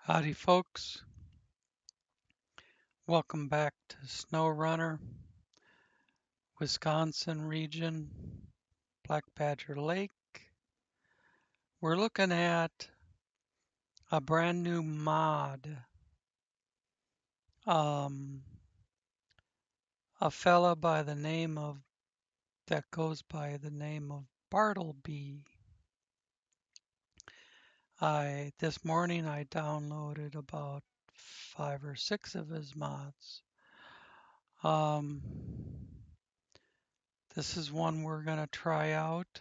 Howdy folks, welcome back to SnowRunner, Wisconsin region, Black Badger Lake. We're looking at a brand new mod. A fella by the name of, that goes by the name of Bartelbi. This morning I downloaded about 5 or 6 of his mods. This is one we're gonna try out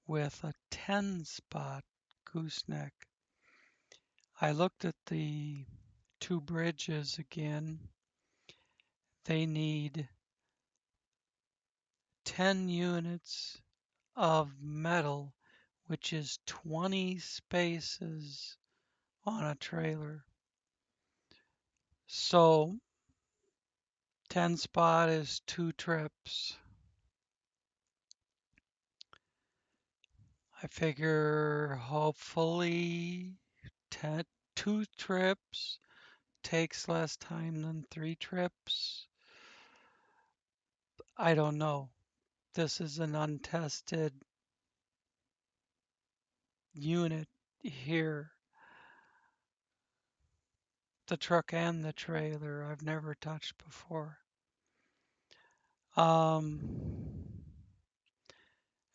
with a 10 spot gooseneck. I looked at the 2 bridges again. They need 10 units of metal, which is 20 spaces on a trailer. So 10 spot is 2 trips. I figure hopefully 2 trips takes less time than 3 trips. I don't know. This is an untested unit here. The truck and the trailer I've never touched before. And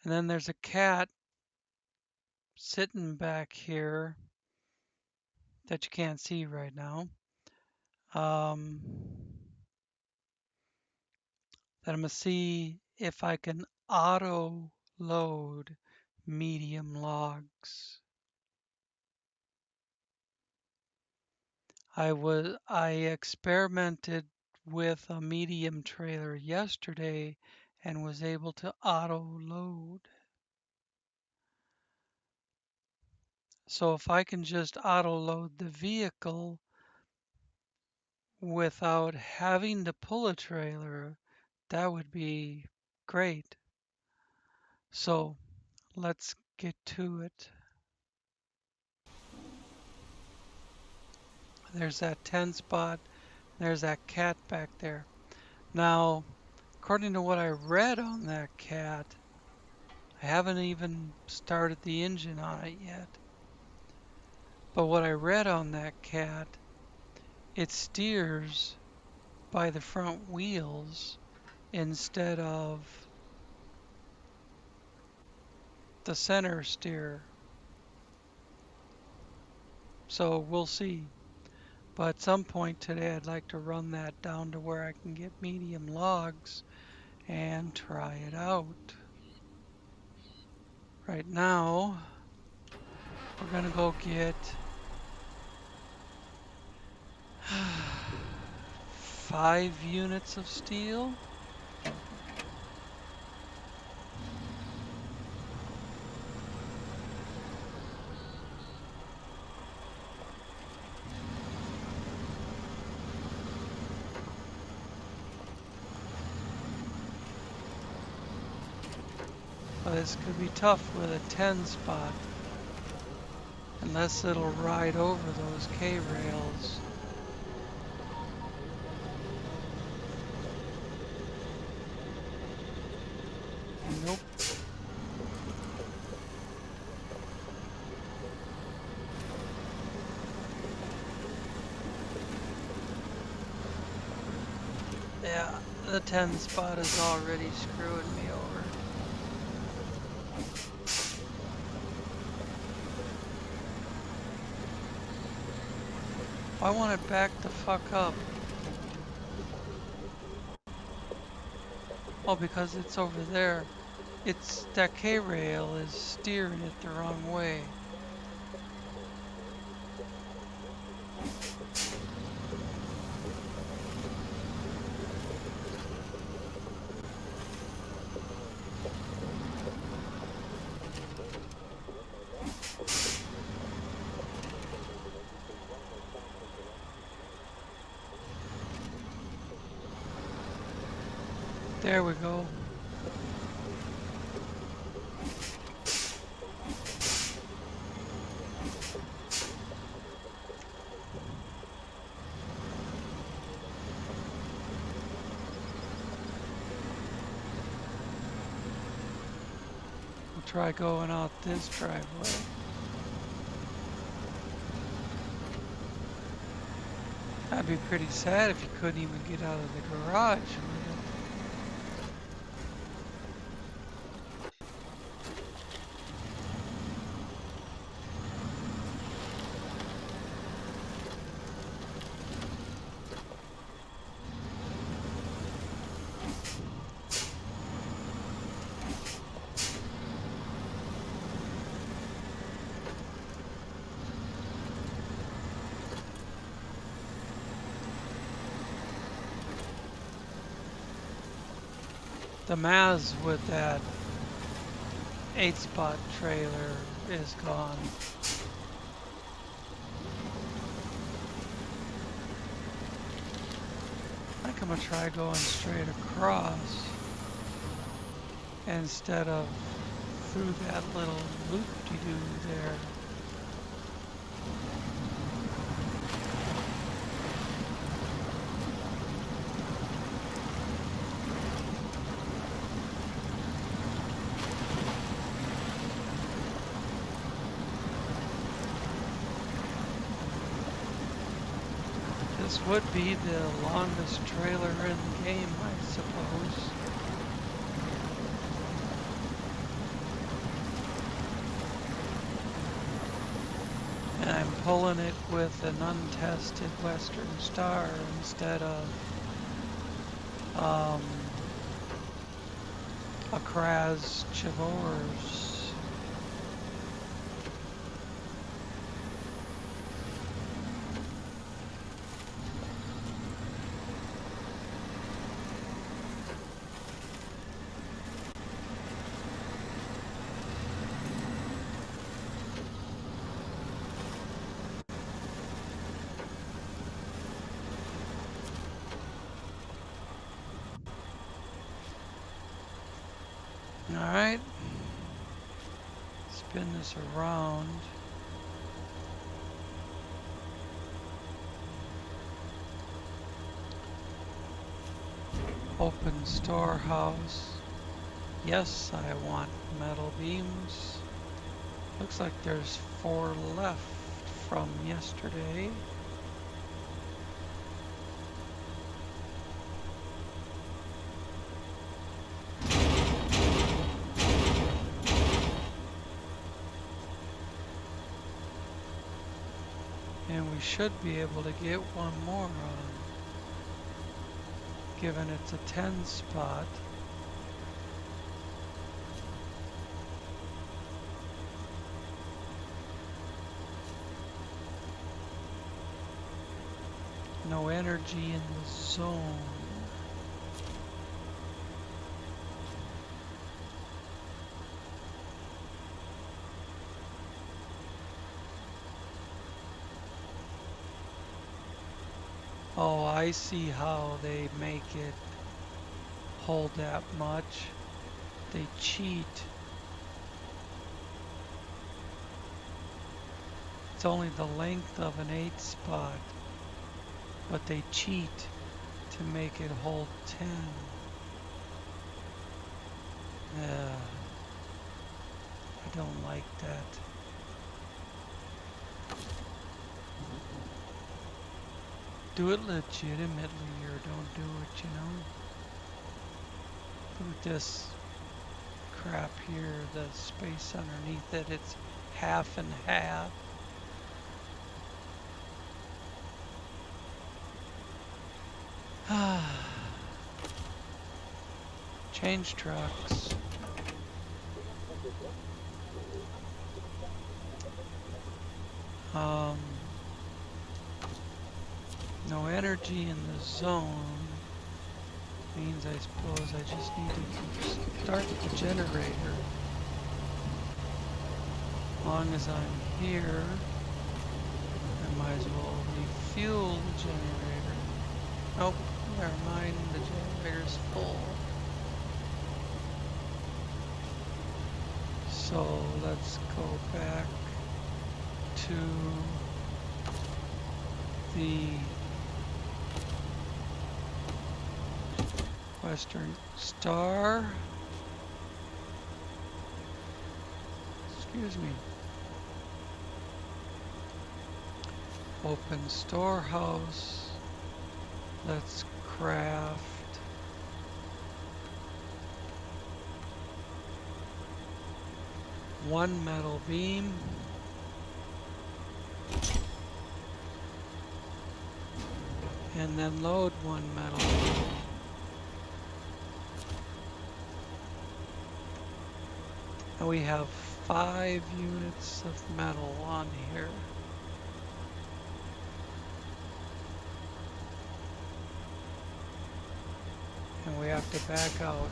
then there's a cat sitting back here that you can't see right now. That I'm gonna see if I can auto load medium logs. I experimented with a medium trailer yesterday and was able to auto load. So if I can just auto load the vehicle without having to pull a trailer, that would be great. So let's get to it. There's that 10 spot. There's that cat back there. Now, according to what I read on that cat, I haven't even started the engine on it yet. But what I read on that cat, it steers by the front wheels instead of the center steer. So we'll see. But at some point today, I'd like to run that down to where I can get medium logs and try it out. Right now, we're gonna go get 5 units of steel. But this could be tough with a 10 spot, unless it'll ride over those K-rails. Nope. Yeah, the 10 spot is already screwing me over. I want it back the fuck up. Oh, because it's over there. It's that K-rail is steering it the wrong way. There we go. We'll try going out this driveway. That'd be pretty sad if you couldn't even get out of the garage with it. The Maz with that 8-spot trailer is gone. I think I'm gonna try going straight across instead of through that little loop-de-doo there. This would be the longest trailer in the game, I suppose. And I'm pulling it with an untested Western Star instead of a Kraz Chivors. Alright, spin this around. Open storehouse. Yes, I want metal beams. Looks like there's 4 left from yesterday. And we should be able to get one more on, given it's a 10 spot. No energy in the zone. Oh, I see how they make it hold that much. They cheat. It's only the length of an 8 spot, but they cheat to make it hold 10. I don't like that. Do it legitimately or don't do it, you know? Look at this crap here, the space underneath it, it's half and half. Change trucks. No energy in the zone means I suppose I just need to start the generator. As long as I'm here, I might as well refuel the generator. Nope, never mind, the generator's full. So let's go back to the Western Star. Excuse me. Open storehouse. Let's craft one metal beam. And then load one metal beam. And we have 5 units of metal on here. And we have to back out.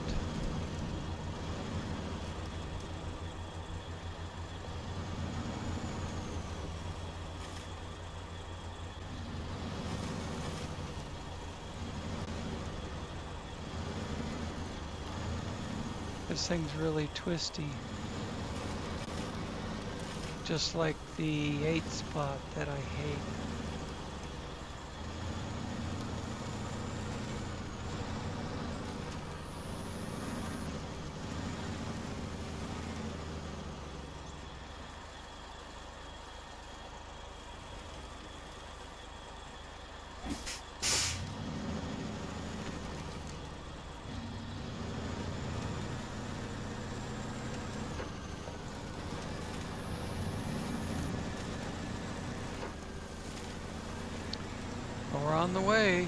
This thing's really twisty. Just like the 8 spot that I hate. We're on the way.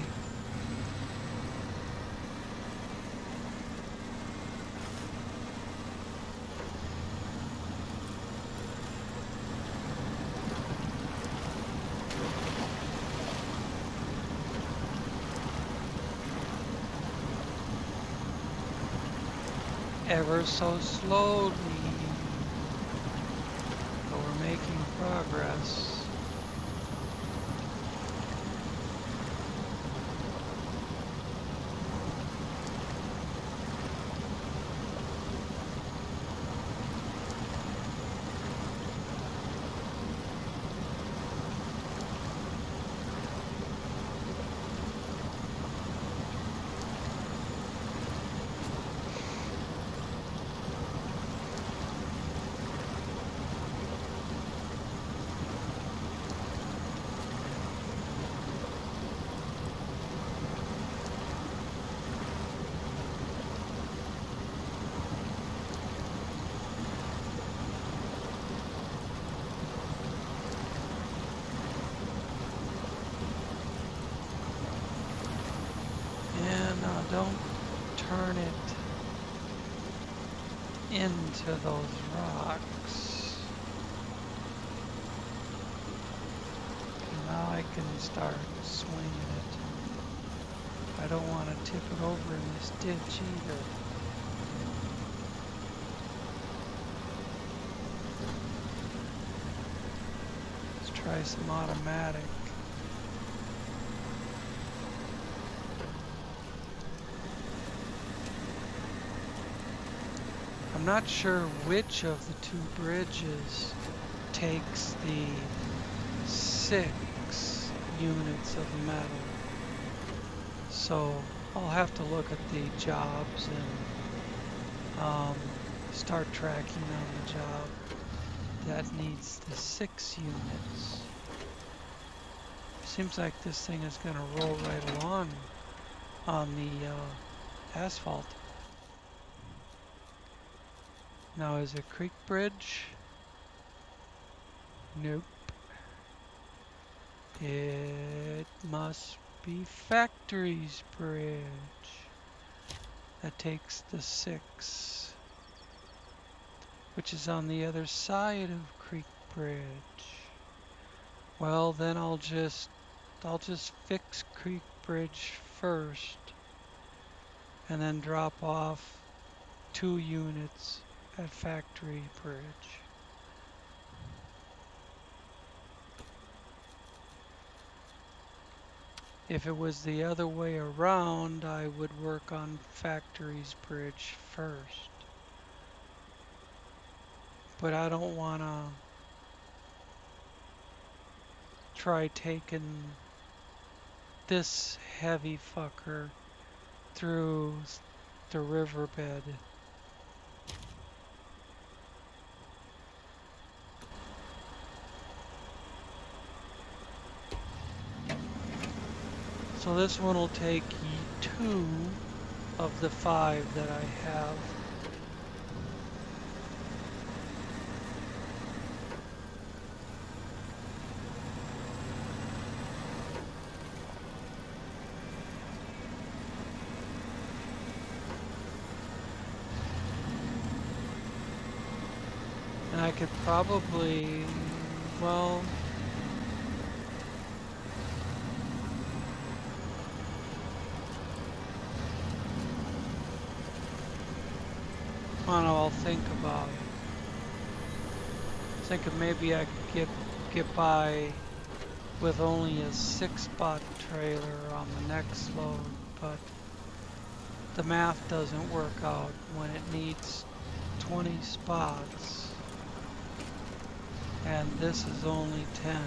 Ever so slowly, but we're making progress. Don't turn it into those rocks. Now I can start swinging it. I don't want to tip it over in this ditch either. Let's try some automatic. I'm not sure which of the 2 bridges takes the 6 units of metal. So I'll have to look at the jobs and start tracking on the job that needs the 6 units. Seems like this thing is going to roll right along on the asphalt. Now, is it creek bridge? Nope. It must be factories bridge. That takes the 6, which is on the other side of creek bridge. Well, then I'll just fix creek bridge first, and then drop off 2 units at factory bridge. If it was the other way around, I would work on factories bridge first. But I don't want to try taking this heavy fucker through the riverbed. So this one will take 2 of the 5 that I have. And I could probably, well, I don't know, I'll think about it. Thinking maybe I could get by with only a 6-spot trailer on the next load, but the math doesn't work out when it needs 20 spots and this is only 10.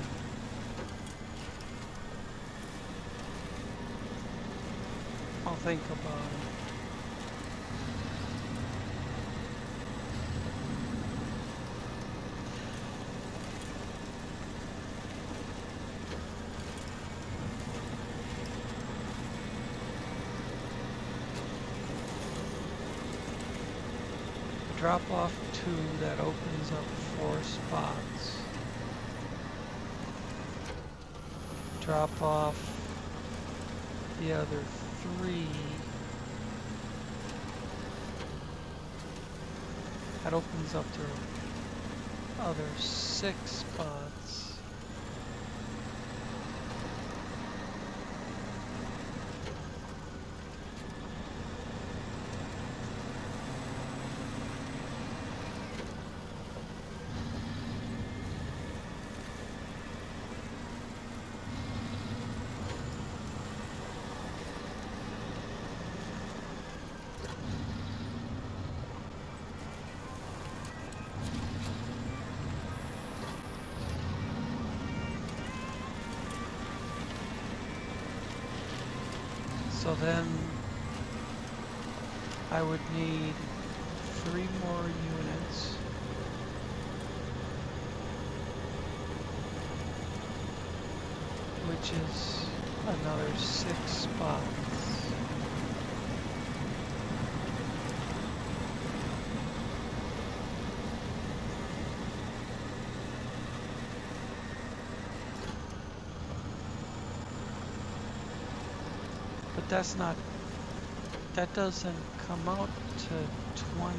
I'll think about it. Drop off 2, that opens up 4 spots. Drop off the other 3. That opens up the other 6 spots. So then I would need 3 more units. Which is another 6 spots. But that's not, that doesn't come out to 20.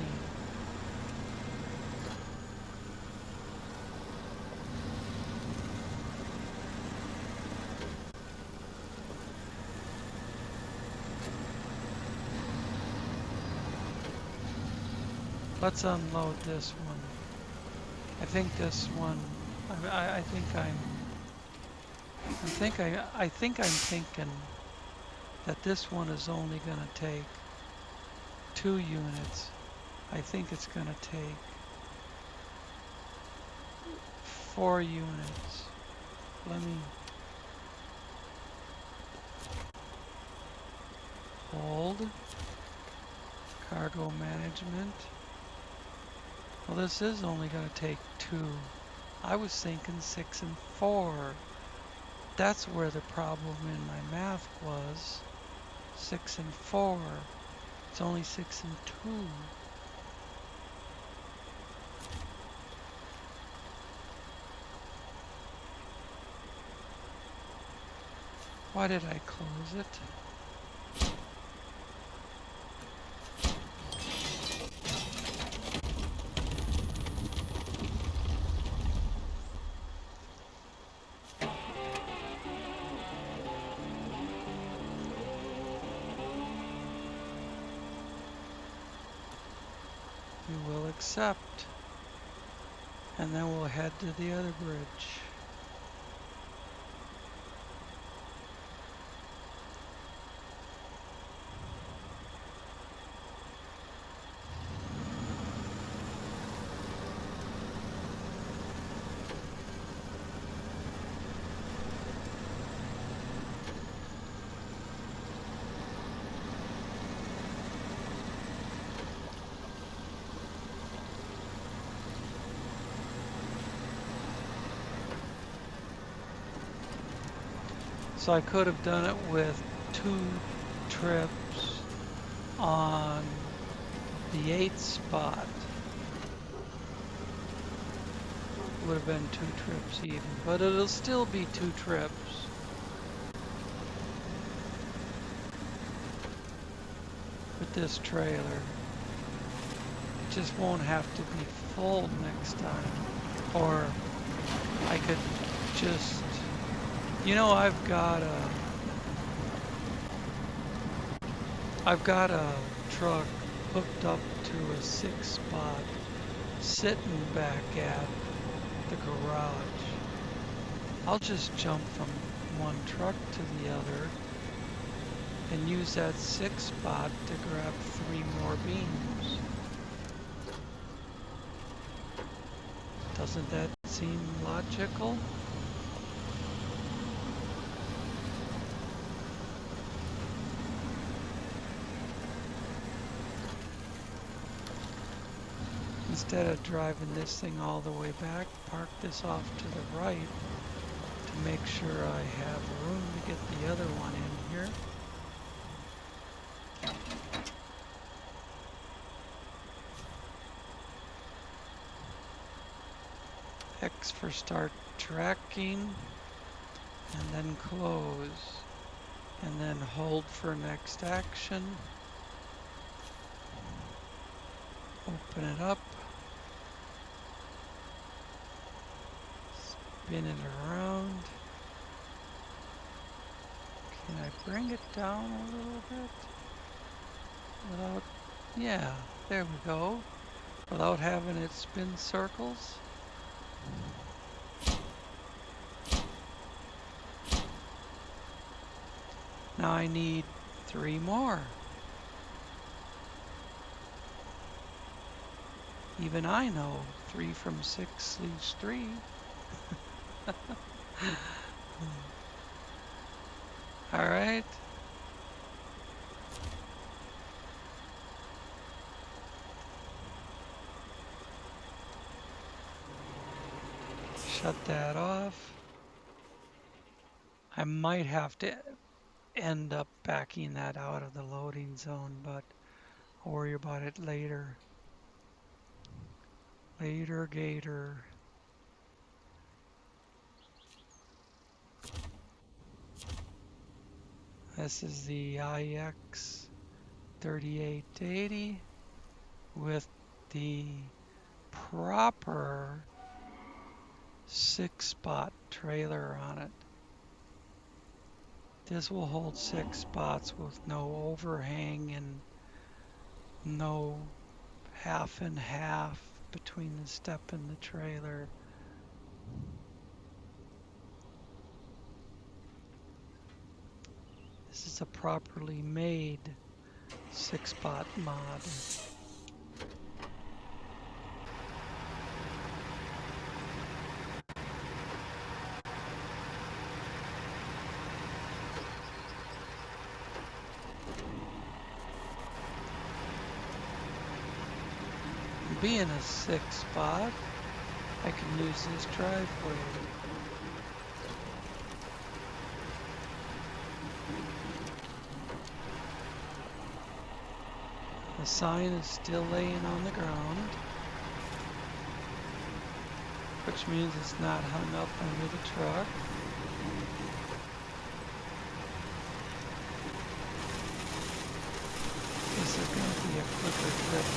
Let's unload this one. I think this one, I think I'm thinking that this one is only going to take 2 units. I think it's going to take 4 units. Let me hold cargo management. Well, this is only going to take 2. I was thinking 6 and 4. That's where the problem in my math was. 6 and 4. It's only 6 and 2. Why did I close it? We will accept, and then we'll head to the other bridge. So I could have done it with 2 trips on the 8th spot. Would have been 2 trips even, but it'll still be 2 trips. With this trailer. It just won't have to be full next time. Or I could just, you know, I've got a truck hooked up to a 6 spot sitting back at the garage. I'll just jump from one truck to the other and use that 6 spot to grab 3 more beams. Doesn't that seem logical? Instead of driving this thing all the way back, park this off to the right to make sure I have room to get the other one in here. X for start tracking, and then close, and then hold for next action. Open it up, spin it around. Can I bring it down a little bit? Without, yeah, there we go. Without having it spin circles. Now I need 3 more. Even I know 3 from 6 leaves 3. All right. Shut that off. I might have to end up backing that out of the loading zone, but I'll worry about it later. Later, Gator. This is the IX 3880 with the proper 6 spot trailer on it. This will hold 6 spots with no overhang and no half and half between the step and the trailer. This is a properly made 6 spot mod. Being a 6 spot, I can use this driveway. The sign is still laying on the ground, which means it's not hung up under the truck. This is going to be a quicker trip.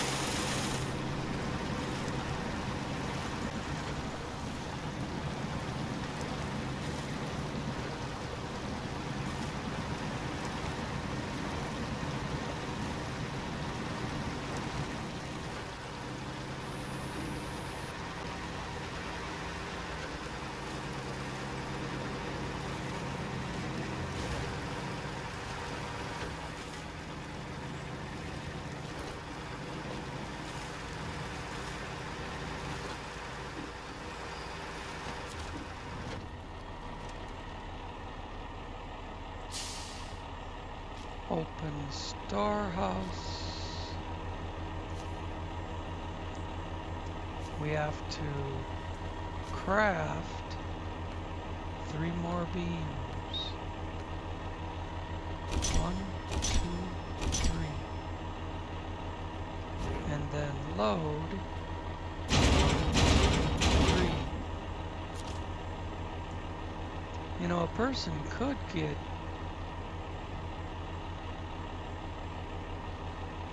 Open storehouse. We have to craft 3 more beams. 1, 2, 3. And then load 1, 3. You know, a person could get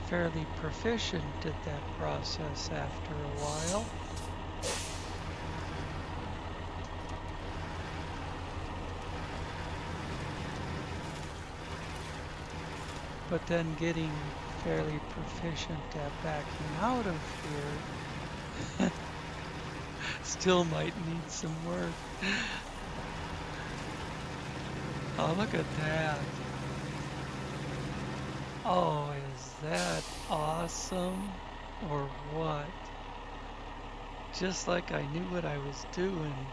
fairly proficient at that process after a while. But then getting fairly proficient at backing out of here still might need some work. Oh, look at that. Oh, is that awesome or what? Just like I knew what I was doing.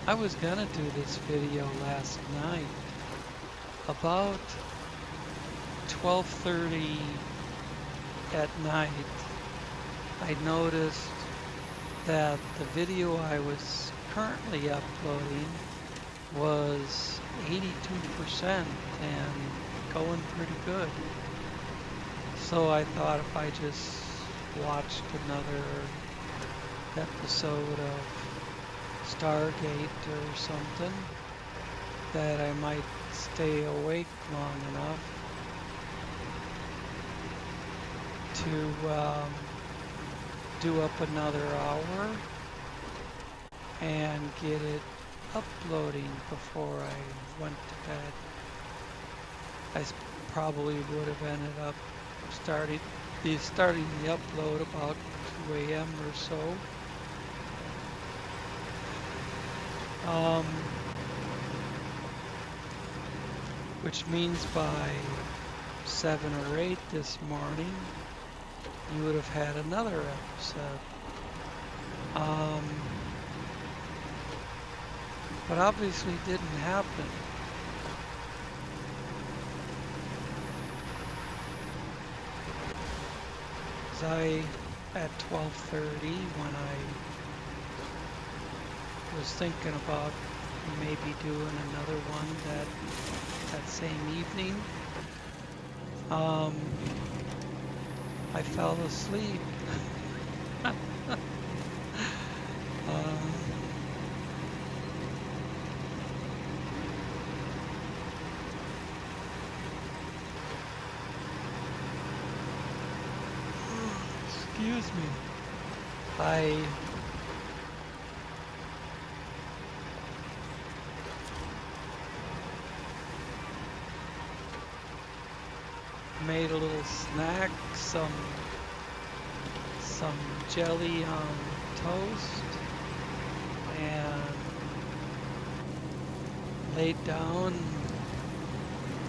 I was gonna do this video last night. About 12:30 at night, I noticed that the video I was currently uploading was 82% and going pretty good. So I thought if I just watched another episode of Stargate or something, that I might stay awake long enough to do up another hour and get it uploading before I went to bed. I probably would have ended up starting the upload about 2 a.m. or so. Which means by 7 or 8 this morning, you would have had another episode. But obviously didn't happen. At 12:30, when I was thinking about maybe doing another one that same evening, I fell asleep. Excuse me. I made a little snack, some jelly on toast, and laid down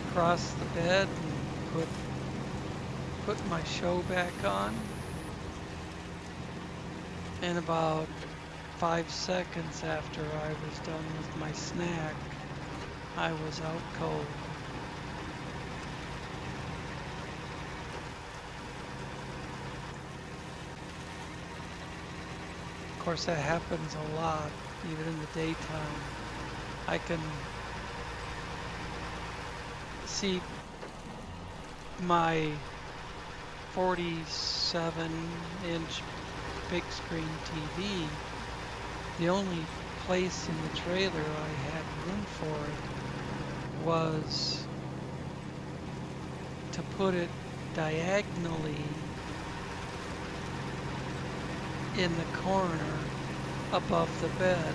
across the bed and put my show back on. And about 5 seconds after I was done with my snack, I was out cold. Of course, that happens a lot, even in the daytime. I can see my 47-inch big screen TV. The only place in the trailer I had room for it was to put it diagonally in the corner above the bed.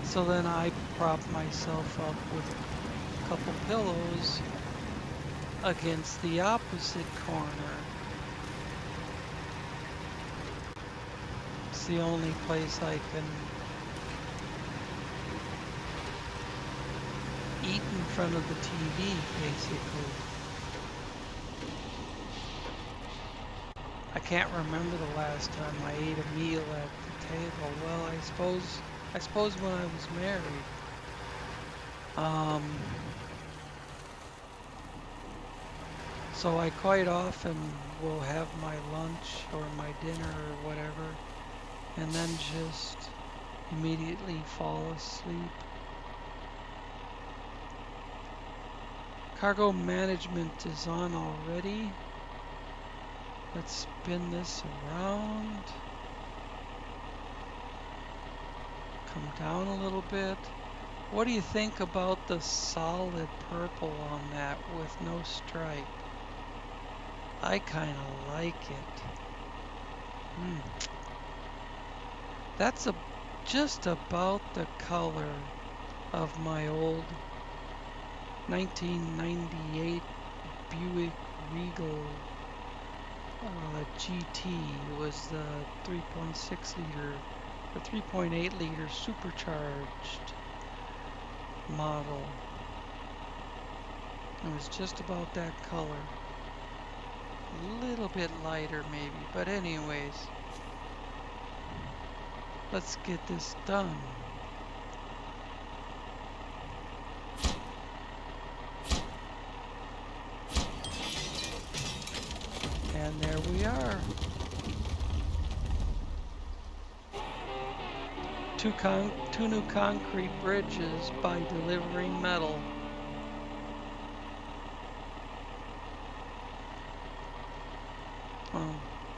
So then I propped myself up with a couple pillows against the opposite corner. It's the only place I can eat in front of the TV, basically. I can't remember the last time I ate a meal at the table. Well, I suppose when I was married. Um, so I quite often will have my lunch or my dinner or whatever, and then just immediately fall asleep. Cargo management is on already. Let's spin this around. Come down a little bit. What do you think about the solid purple on that with no stripe? I kind of like it. That's just about the color of my old 1998 Buick Regal GT. It was the 3.6 liter or 3.8 liter supercharged model. It was just about that color. A little bit lighter maybe, but anyways, let's get this done. And there we are. Two new concrete bridges by delivering metal.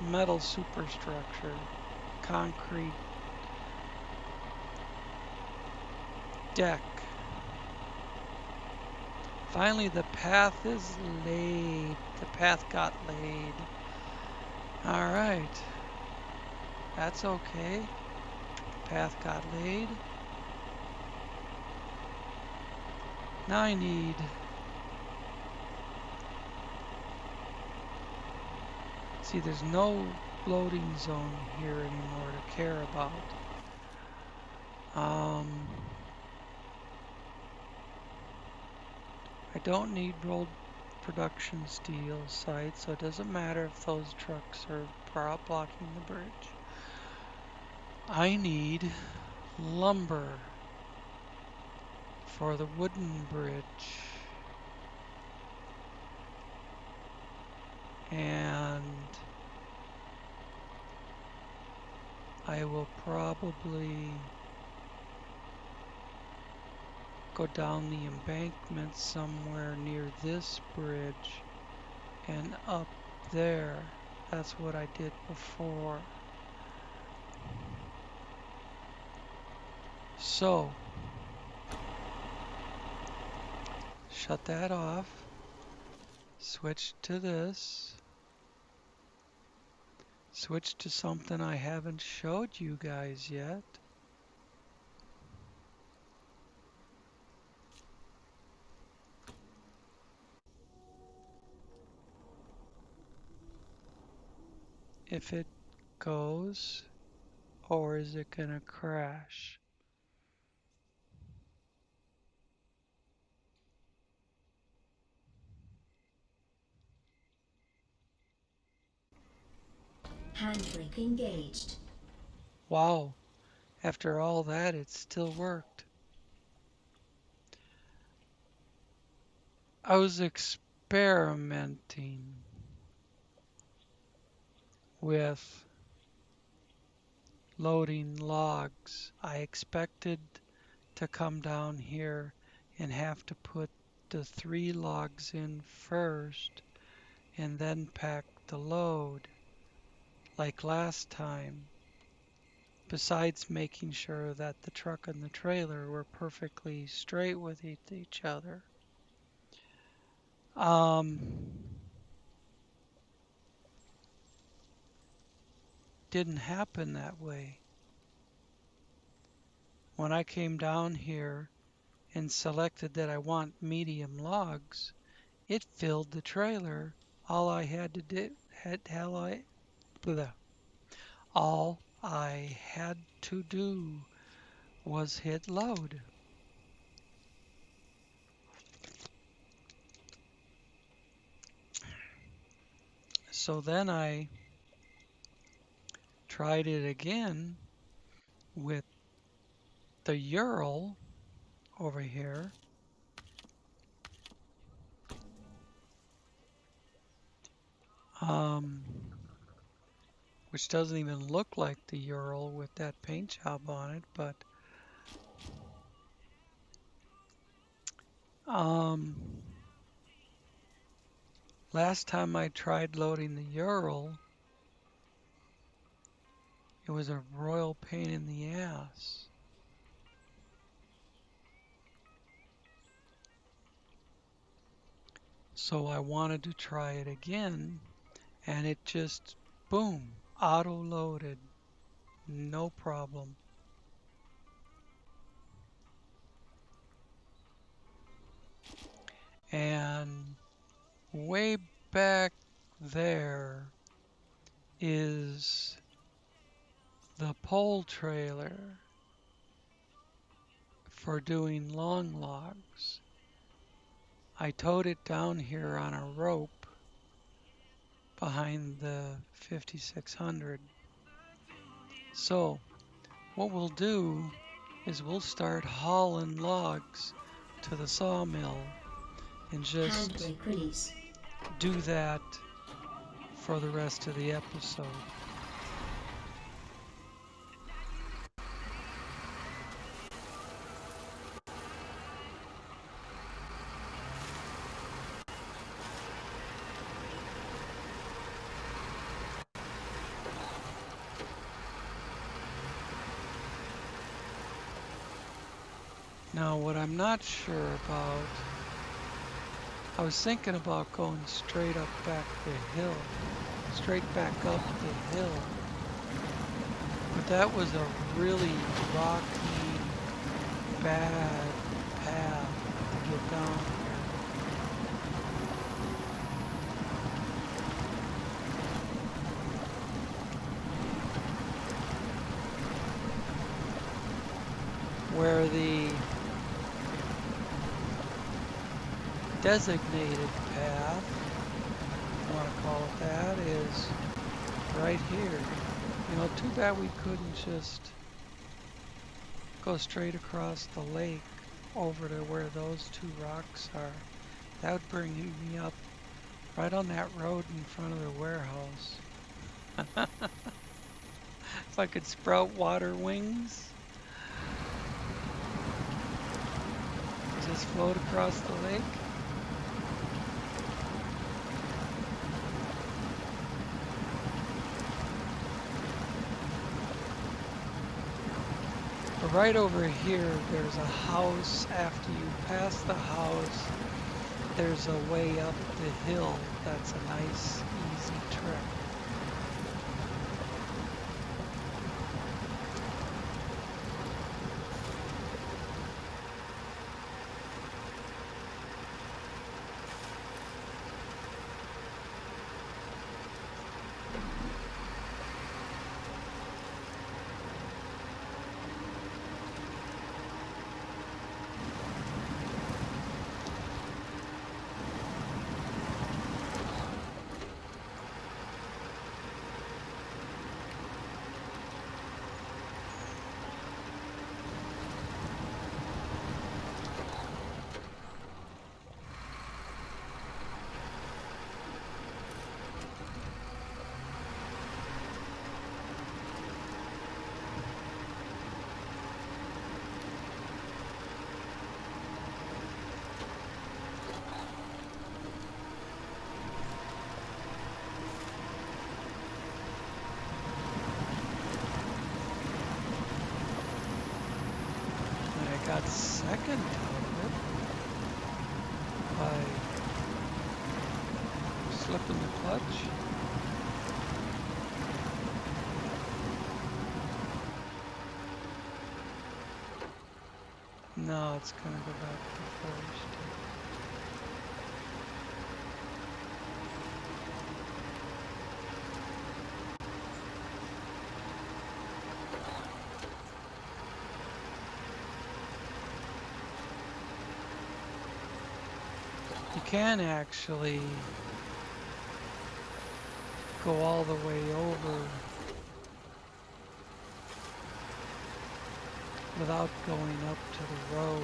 Metal superstructure, concrete deck. Finally, the path is laid. The path got laid. All right. That's okay. Path got laid. Now I need see, there's no loading zone here anymore to care about. I don't need rolled production steel sites, so it doesn't matter if those trucks are blocking the bridge. I need lumber for the wooden bridge. And I will probably go down the embankment somewhere near this bridge and up there. That's what I did before. So, shut that off. Switch to this. Switch to something I haven't showed you guys yet. If it goes, or is it gonna crash? Handbrake engaged. Wow, after all that, it still worked. I was experimenting with loading logs. I expected to come down here and have to put the 3 logs in first and then pack the load like last time, besides making sure that the truck and the trailer were perfectly straight with each other. Didn't happen that way. When I came down here and selected that I want medium logs, it filled the trailer. All I had to do, all I had to do was hit load. So then I tried it again with the Ural over here. Um, which doesn't even look like the Ural with that paint job on it, but um, last time I tried loading the Ural, it was a royal pain in the ass. So I wanted to try it again, and it just, boom, auto-loaded, no problem. And way back there is the pole trailer for doing long logs. I towed it down here on a rope behind the 5600. So what we'll do is we'll start hauling logs to the sawmill and just Handbrake release. do that for the rest of the episode. Now what I'm not sure about, I was thinking about going straight up back the hill, straight back up the hill, but that was a really rocky, bad path to get down here. Where the designated path, if you want to call it that, is right here. You know, too bad we couldn't just go straight across the lake over to where those two rocks are. That would bring me up right on that road in front of the warehouse. If I could sprout water wings, just float across the lake. But right over here, there's a house. After you pass the house, there's a way up the hill. That's a nice, easy trek. Got second out of it by slipping the clutch. No, it's gonna go back to first. You can actually go all the way over without going up to the road.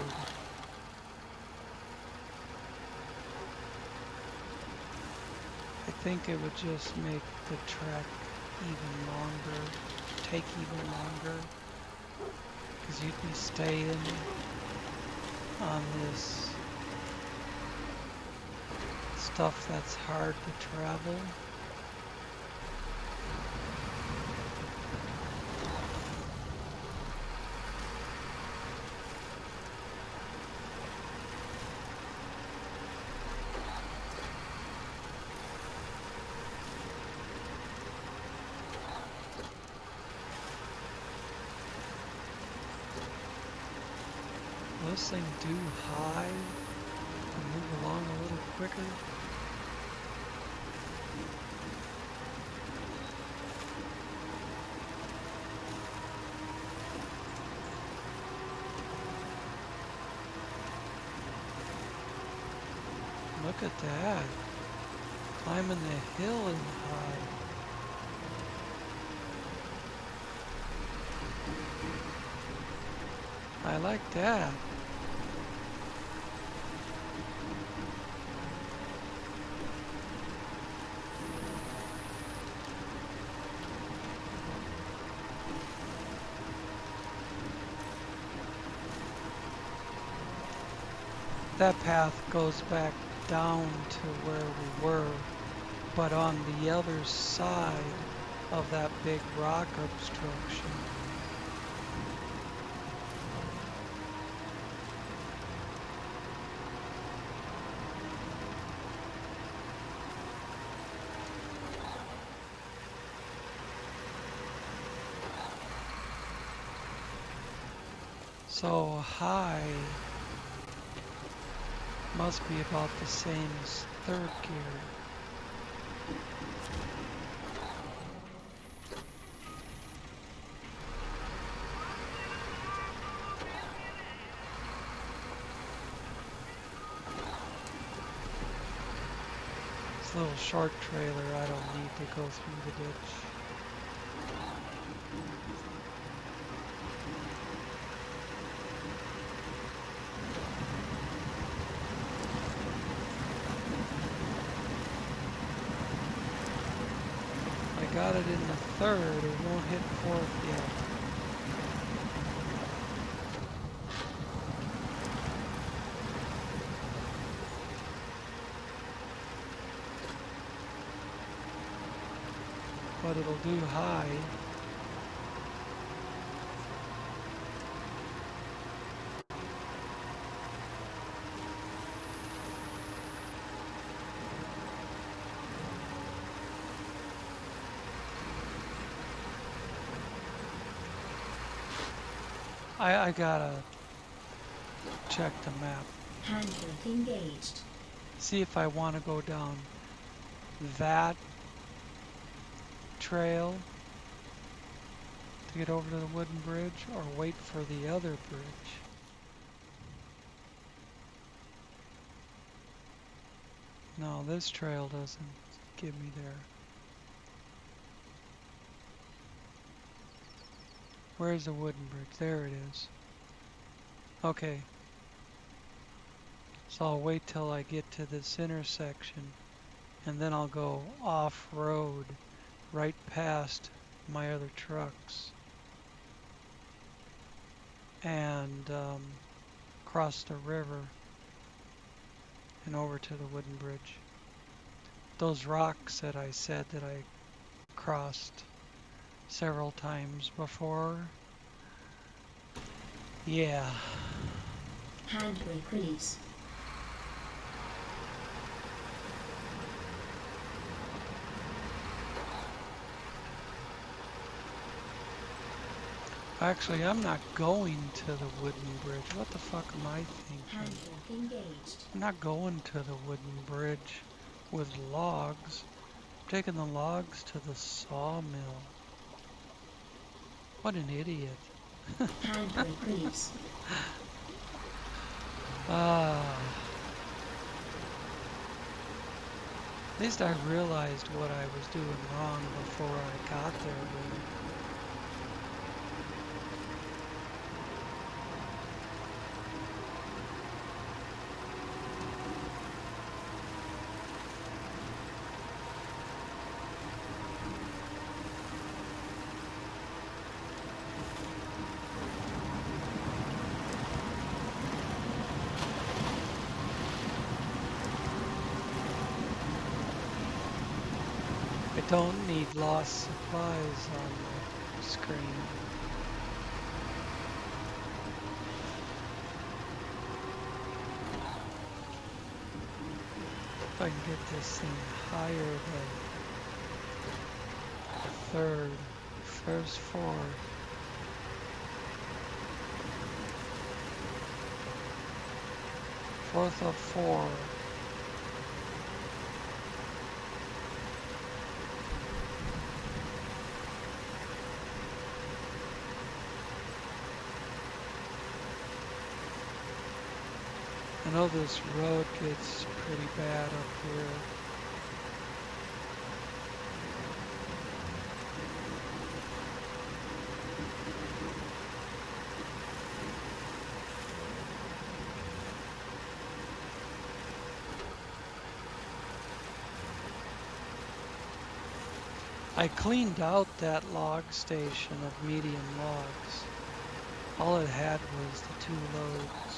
I think it would just make the trek even longer, take even longer, because you'd be staying on this stuff that's hard to travel. Will this thing do high and move along a little quicker? Look at that. Climbing the hill is high. I like that. That path goes back down to where we were, but on the other side of that big rock obstruction. So high must be about the same as third gear. This little short trailer, I don't need to go through the ditch. I got it in the third, it won't hit fourth yet. But it'll do high. I gotta check the map. Handbrake engaged. See if I want to go down that trail to get over to the wooden bridge or wait for the other bridge. No, this trail doesn't get me there. Where's the wooden bridge? There it is. Okay. So I'll wait till I get to this intersection and then I'll go off-road right past my other trucks and cross the river and over to the wooden bridge. Those rocks that I said that I crossed several times before. Yeah. Handbrake release. Actually, I'm not going to the wooden bridge. What the fuck am I thinking? Handbrake engaged. I'm not going to the wooden bridge with logs. I'm taking the logs to the sawmill. What an idiot. Handbrake release. Ah. least I realized what I was doing wrong before I got there, really. I don't need lost supplies on the screen. If I can get this thing higher than third, first four. Fourth of four. I know this road gets pretty bad up here. I cleaned out that log station of medium logs. All it had was the 2 loads.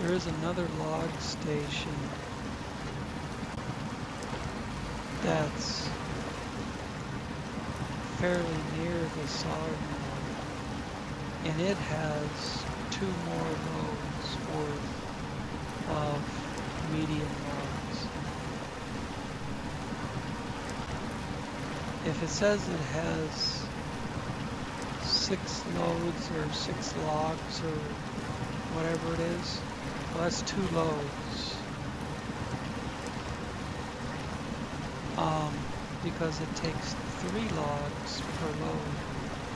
There is another log station that's fairly near the sawmill, and it has 2 more loads worth of medium logs. If it says it has 6 loads or 6 logs or whatever it is, well, that's 2 loads. Because it takes 3 logs per load.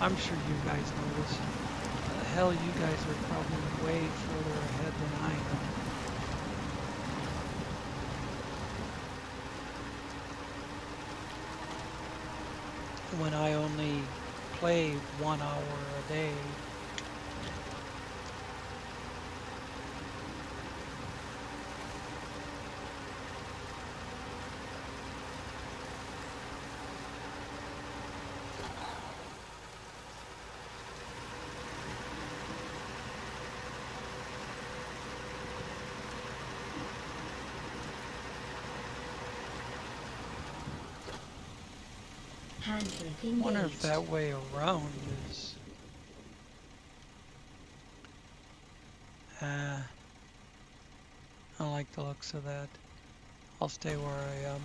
I'm sure you guys know this. Hell, you guys are probably way further ahead than I am. When I only play 1 hour a day. I wonder if that way around is... I don't like the looks of that. I'll stay where I am.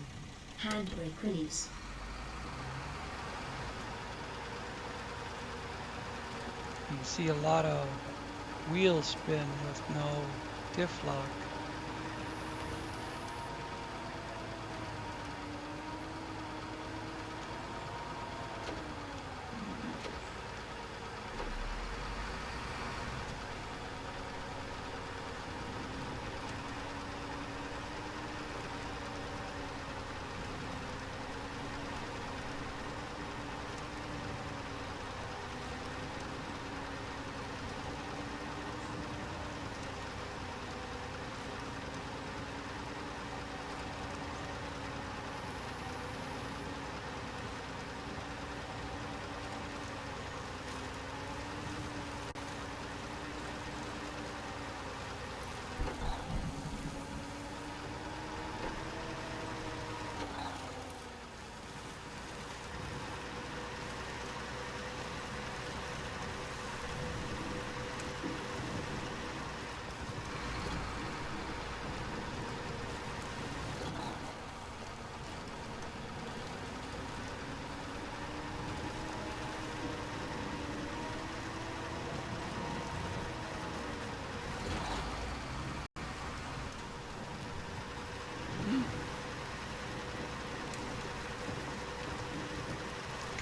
Handbrake release. You can see a lot of wheel spin with no diff lock.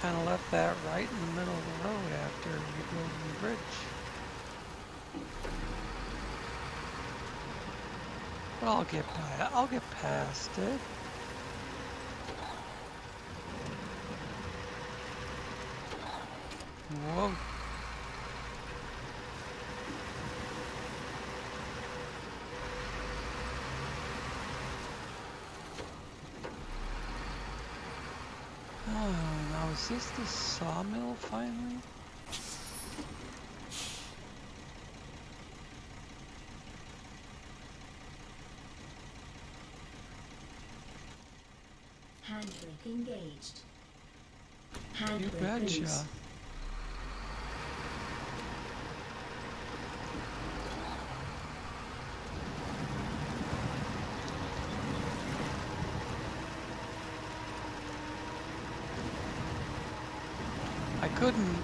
Kind of left that right in the middle of the road after you build the bridge. But I'll get by. I'll get past it. Whoa. Oh, now is this the sawmill finally? Handbrake engaged. You Handbrake betcha. release. I couldn't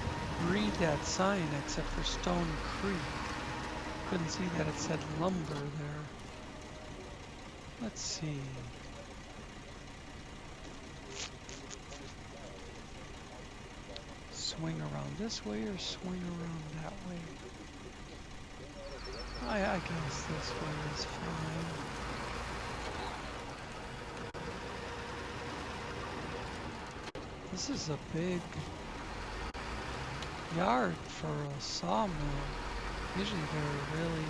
read that sign except for Stone Creek. Couldn't see that it said lumber there. Let's see. Swing around this way or swing around that way? I guess this way is fine. This is a big yard for a sawmill. Usually they're really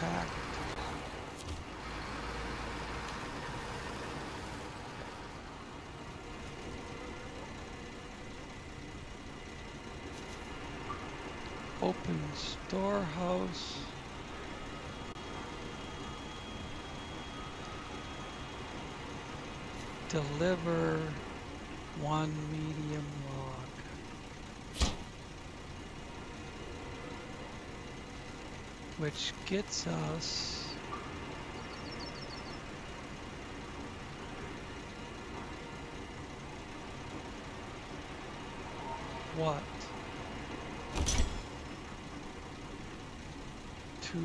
packed. Open storehouse. Deliver one medium log. Which gets us what? 2,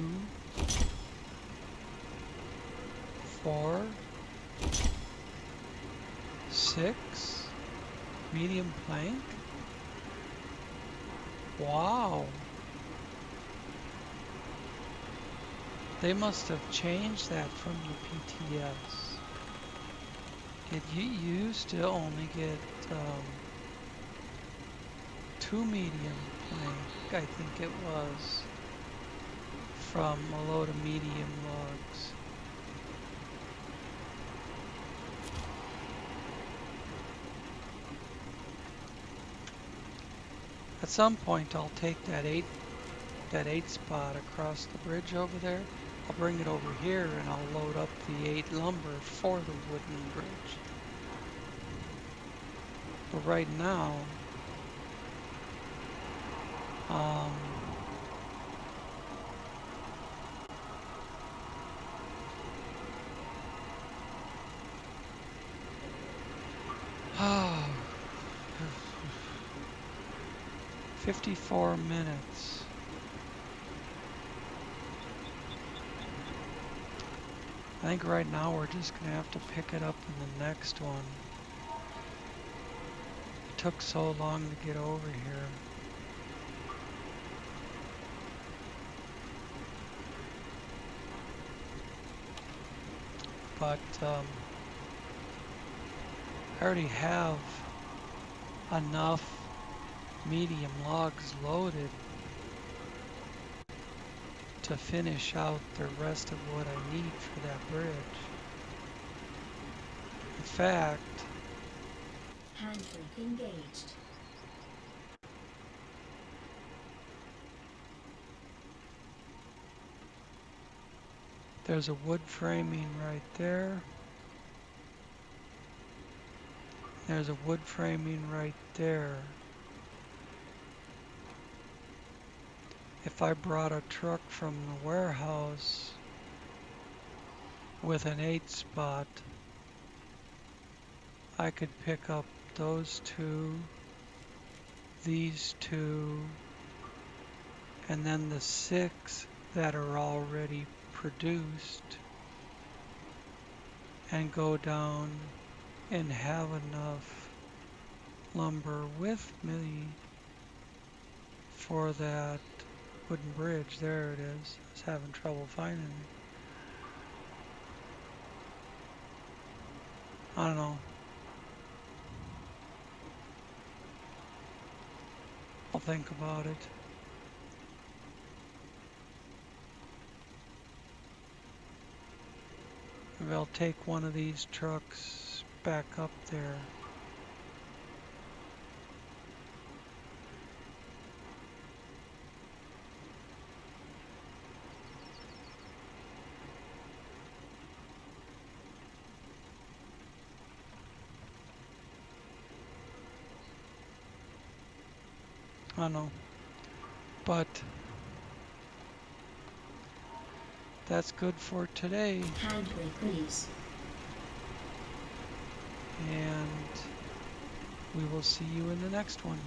4, 6 medium plank. Wow. They must have changed that from the PTS. It used to only get 2 medium plank, I think it was, from a load of medium logs. At some point I'll take that 8 spot across the bridge over there. I'll bring it over here and I'll load up the 8 lumber for the wooden bridge. But right now, oh, 54 minutes. I think right now we're just gonna have to pick it up in the next one. It took so long to get over here. But I already have enough medium logs loaded to finish out the rest of what I need for that bridge. In fact, Handbrake engaged. there's a wood framing right there. There's a wood framing right there. If I brought a truck from the warehouse with an 8 spot, I could pick up those 2, these 2, and then the 6 that are already produced, and go down and have enough lumber with me for that wooden bridge. There it is. I was having trouble finding it. I don't know. I'll think about it. Maybe I'll take one of these trucks back up there. I don't know. But that's good for today. Handbrake release. And we will see you in the next one.